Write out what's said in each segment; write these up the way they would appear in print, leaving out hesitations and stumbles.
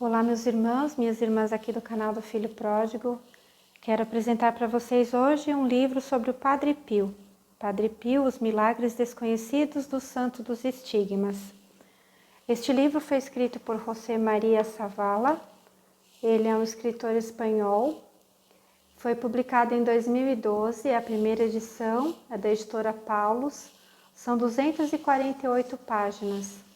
Olá, meus irmãos, minhas irmãs aqui do canal do Filho Pródigo. Quero apresentar para vocês hoje um livro sobre o Padre Pio. Padre Pio, os milagres desconhecidos do Santo dos Estigmas. Este livro foi escrito por José María Zavala. Ele é um escritor espanhol. Foi publicado em 2012, a primeira edição, é da editora Paulus. São 248 páginas.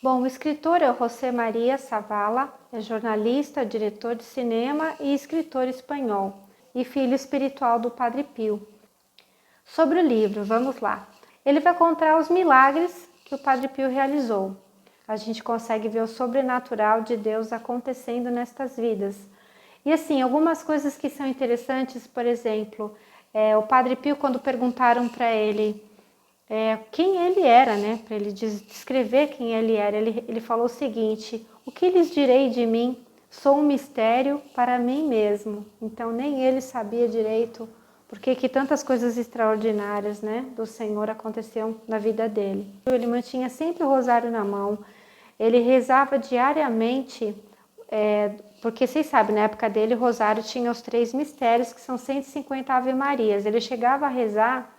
Bom, o escritor é o José María Zavala, é jornalista, diretor de cinema e escritor espanhol, e filho espiritual do Padre Pio. Sobre o livro, vamos lá. Ele vai contar os milagres que o Padre Pio realizou. A gente consegue ver o sobrenatural de Deus acontecendo nestas vidas. E assim, algumas coisas que são interessantes, por exemplo, o Padre Pio, quando perguntaram para ele quem ele era, né? Para ele descrever quem ele era, ele falou o seguinte: o que lhes direi de mim? Sou um mistério para mim mesmo. Então nem ele sabia direito porque que tantas coisas extraordinárias, né, do Senhor aconteciam na vida dele. Ele mantinha sempre o rosário na mão, ele rezava diariamente, porque vocês sabem, na época dele o rosário tinha os 3 mistérios, que são 150 Ave-Marias. Ele chegava a rezar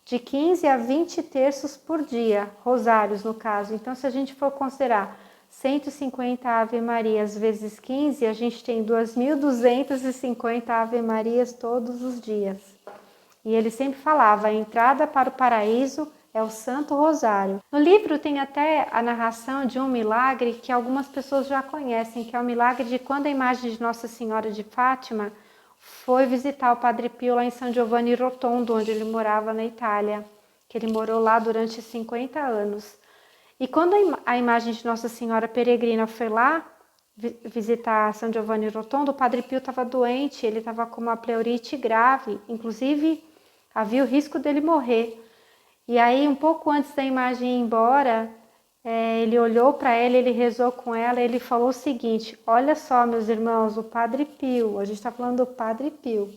de 15 a 20 terços por dia, rosários no caso. Então, se a gente for considerar 150 Ave-Marias vezes 15, a gente tem 2.250 Ave-Marias todos os dias. E ele sempre falava, a entrada para o paraíso é o Santo Rosário. No livro tem até a narração de um milagre que algumas pessoas já conhecem, que é o milagre de quando a imagem de Nossa Senhora de Fátima foi visitar o Padre Pio lá em San Giovanni Rotondo, onde ele morava na Itália, que ele morou lá durante 50 anos. E quando a imagem de Nossa Senhora Peregrina foi lá visitar San Giovanni Rotondo, o Padre Pio estava doente, ele estava com uma pleurite grave, inclusive havia o risco dele morrer. E aí, um pouco antes da imagem ir embora, ele olhou para ela, ele rezou com ela, ele falou o seguinte: olha só, meus irmãos, o Padre Pio, a gente está falando do Padre Pio.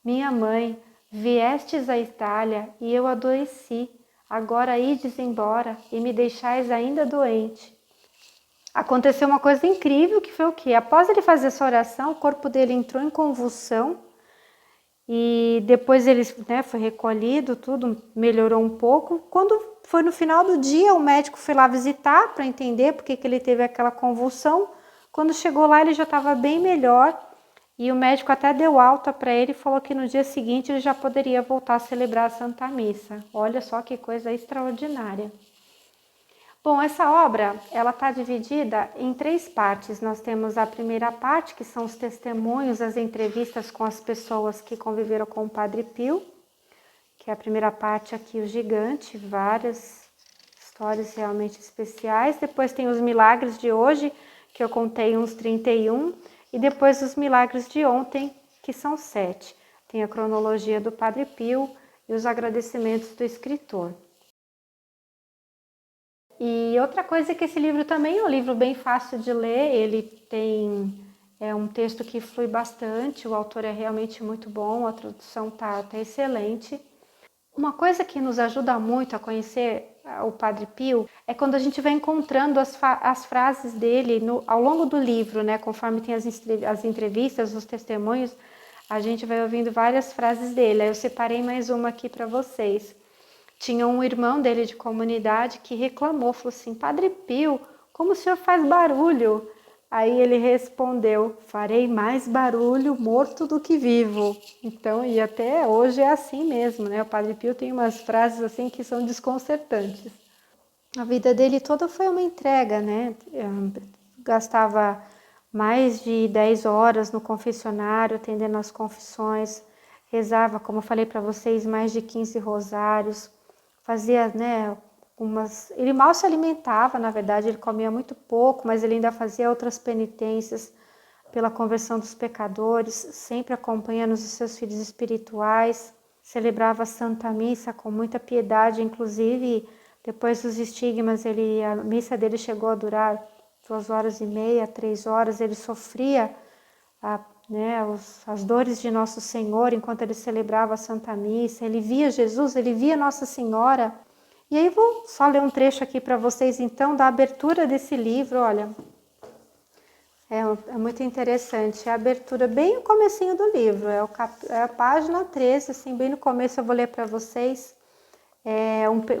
Minha mãe, viestes à Itália e eu adoeci, agora ides embora e me deixais ainda doente. Aconteceu uma coisa incrível, que foi o quê? Após ele fazer essa oração, o corpo dele entrou em convulsão e depois ele, foi recolhido, tudo melhorou um pouco. Quando foi no final do dia, o médico foi lá visitar para entender por que ele teve aquela convulsão. Quando chegou lá, ele já estava bem melhor e o médico até deu alta para ele e falou que no dia seguinte ele já poderia voltar a celebrar a Santa Missa. Olha só que coisa extraordinária. Bom, essa obra, ela está dividida em 3 partes. Nós temos a primeira parte, que são os testemunhos, as entrevistas com as pessoas que conviveram com o Padre Pio, que é a primeira parte aqui, o gigante, várias histórias realmente especiais. Depois tem os milagres de hoje, que eu contei uns 31, e depois os milagres de ontem, que são 7. Tem a cronologia do Padre Pio e os agradecimentos do escritor. E outra coisa é que esse livro também é um livro bem fácil de ler, ele tem um texto que flui bastante, o autor é realmente muito bom, a tradução tá excelente. Uma coisa que nos ajuda muito a conhecer o Padre Pio é quando a gente vai encontrando as frases dele ao longo do livro, né? Conforme tem as entrevistas, os testemunhos, a gente vai ouvindo várias frases dele. Aí eu separei mais uma aqui para vocês. Tinha um irmão dele de comunidade que reclamou, falou assim: Padre Pio, como o senhor faz barulho? Aí ele respondeu: farei mais barulho morto do que vivo. Então, e até hoje é assim mesmo, né? O Padre Pio tem umas frases assim que são desconcertantes. A vida dele toda foi uma entrega, né? Gastava mais de 10 horas no confessionário, atendendo as confissões, rezava, como eu falei para vocês, mais de 15 rosários, fazia, ele mal se alimentava, na verdade, ele comia muito pouco, mas ele ainda fazia outras penitências pela conversão dos pecadores, sempre acompanhando os seus filhos espirituais, celebrava a Santa Missa com muita piedade, inclusive depois dos estigmas, a missa dele chegou a durar 2h30, 3 horas, ele sofria as dores de Nosso Senhor enquanto ele celebrava a Santa Missa, ele via Jesus, ele via Nossa Senhora, E aí vou só ler um trecho aqui para vocês então da abertura desse livro, olha. É muito interessante, é a abertura bem no comecinho do livro, é a página 13, assim, bem no começo eu vou ler para vocês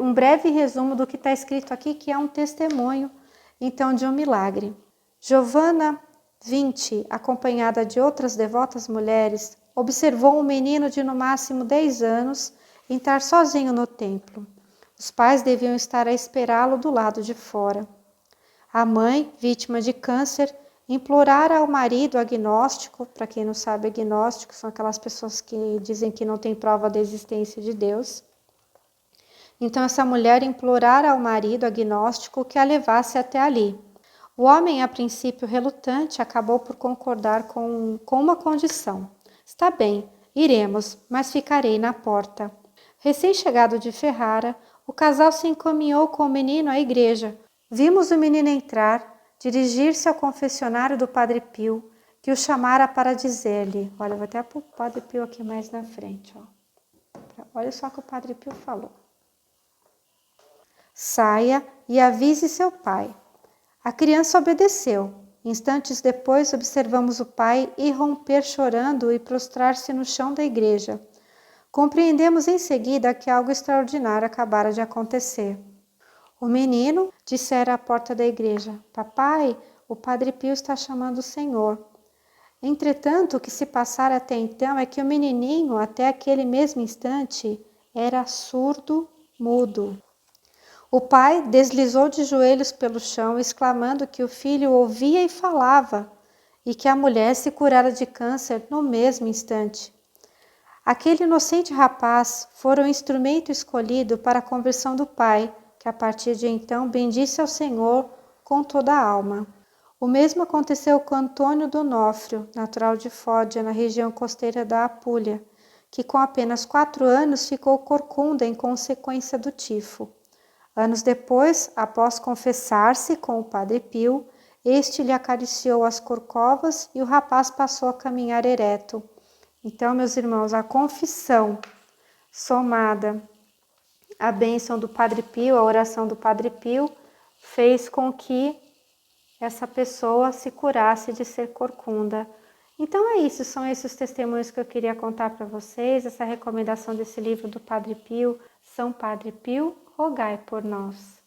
um breve resumo do que está escrito aqui, que é um testemunho, então, de um milagre. Giovanna, 20, acompanhada de outras devotas mulheres, observou um menino de no máximo 10 anos entrar sozinho no templo. Os pais deviam estar a esperá-lo do lado de fora. A mãe, vítima de câncer, implorara ao marido agnóstico, para quem não sabe, agnóstico são aquelas pessoas que dizem que não tem prova da existência de Deus. Então essa mulher implorara ao marido agnóstico que a levasse até ali. O homem, a princípio relutante, acabou por concordar com uma condição. Está bem, iremos, mas ficarei na porta. Recém-chegado de Ferrara, o casal se encaminhou com o menino à igreja. Vimos o menino entrar, dirigir-se ao confessionário do Padre Pio, que o chamara para dizer-lhe, olha, vou até pôr o Padre Pio aqui mais na frente, ó. Olha só o que o Padre Pio falou. Saia e avise seu pai. A criança obedeceu. Instantes depois, observamos o pai irromper chorando e prostrar-se no chão da igreja. Compreendemos em seguida que algo extraordinário acabara de acontecer. O menino dissera à porta da igreja: Papai, o Padre Pio está chamando o Senhor. Entretanto, o que se passara até então é que o menininho, até aquele mesmo instante, era surdo, mudo. O pai deslizou de joelhos pelo chão, exclamando que o filho ouvia e falava, e que a mulher se curara de câncer no mesmo instante. Aquele inocente rapaz fora o instrumento escolhido para a conversão do pai, que a partir de então bendisse ao Senhor com toda a alma. O mesmo aconteceu com Antônio Donofrio, natural de Foggia, na região costeira da Apulia, que com apenas 4 anos ficou corcunda em consequência do tifo. Anos depois, após confessar-se com o Padre Pio, este lhe acariciou as corcovas e o rapaz passou a caminhar ereto. Então, meus irmãos, a confissão somada à bênção do Padre Pio, a oração do Padre Pio, fez com que essa pessoa se curasse de ser corcunda. Então é isso, são esses os testemunhos que eu queria contar para vocês, essa recomendação desse livro do Padre Pio. São Padre Pio, rogai por nós.